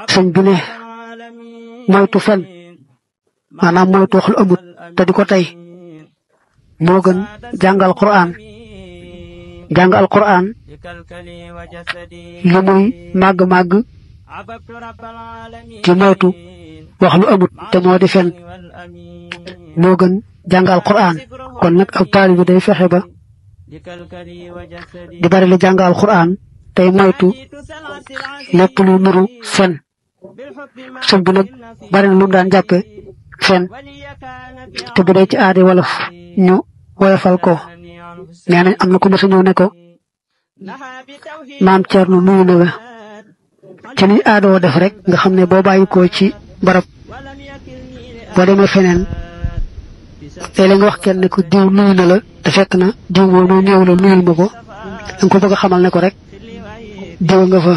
sëñ bi ne moytu fen maanaam moytu wax lu amut te di ko tey moo gën jàng alquran lu muy màgg-màgg ci moytu wax lu amut te moo di fen moo gën jàng alquran kon nag ab taalibe day fexe ba di bari la jàng alquran tey moytu lépp lu nuru fen sëñ bi nag bari na lu mu daan jàppe fen te bu dee ci aada wolof ñu woyofal ko nee nañ am na ku mësa ñëw ne ko maam Thierno nuyu na la ci ni aadoo def rek nga xam ne boo bàyyi ko ci barab boo demee feneen léeg-léeg nga wax kenn ne ko diw nuyu na la te fekk na diw moom mooy néew la nuyul ma ko danga ko bëgg a xamal ne ko rek diw nga fa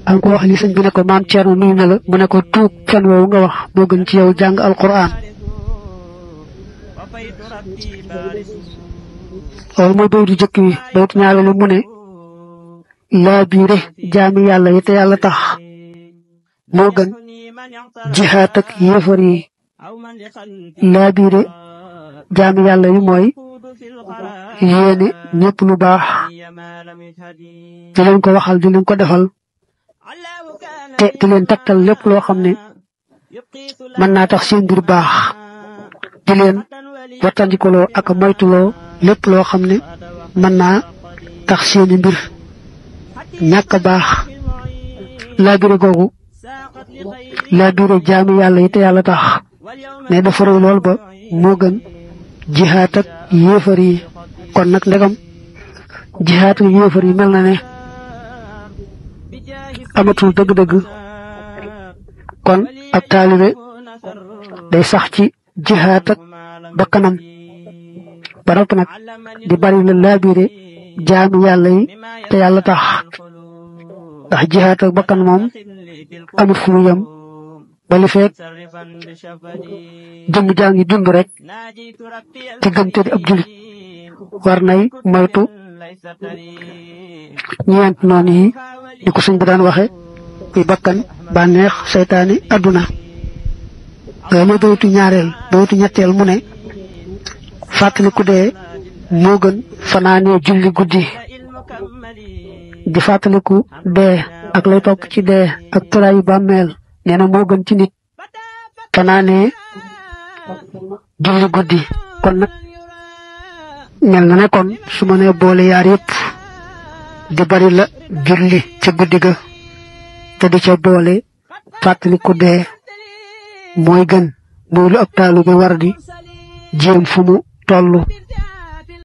am ko wax li sëñ bi ne ko maam Thierno nuyu na la mu ne ko tuub fen woowu nga wax moo gën ci yow jàng alquran loolu mooy baytu jëkk wi baytu ñaareelu mu ne laa biire jaami yàlla yi te yàlla tax moo gën jihaat ak yéefar yi laa biire jaami yàlla yi mooy yéene ñëpp lu baax di leen ko waxal di leen ko defal te di leen taktal lépp loo xam ne mën naa tax seen mbir baax di leen wattandikuloo ak moytuloo lépp loo xam ne mën naa tax seeni mbir ñàkk baax laabire googu laabire jaami yàlla yi te yàlla tax ne dafa rëy lool ba moo gën jihaat ak yéefar yi kon nag ndegam jihaat ak yéefar yi mel na ne amatul dëgg-dëgg kon ab taalibe day sax ci jihaat ak bakkanam ba noppi nag di bari la laabire jaami yàlla yi te yàlla tax ndax jihaat ak bakkan moom amul fu mu yem ba li feek jëmm jaa ngi dund rek te gëm te di ab julit war nay moytu ñeent noonu yi ni ko sëñ bi daan waxe muy bakkan bànneex seytaane adduna loolu mooy baytu ñaareel baytu ñetteel mu ne fàttaliku dee moo gën fanaanee julli guddi di fàttaliku dee ak lay topp ci dee ak tëraayu bàmmeel nee na moo gën ci nit fanaanee julli guddi kon nag mel na ne kon su ma nee boole yaar yëpp di bari la julli ca guddi ga te di ca boole fàttaliku dee mooy gën mooy lu ab taalu ba war di jéem fu mu tollu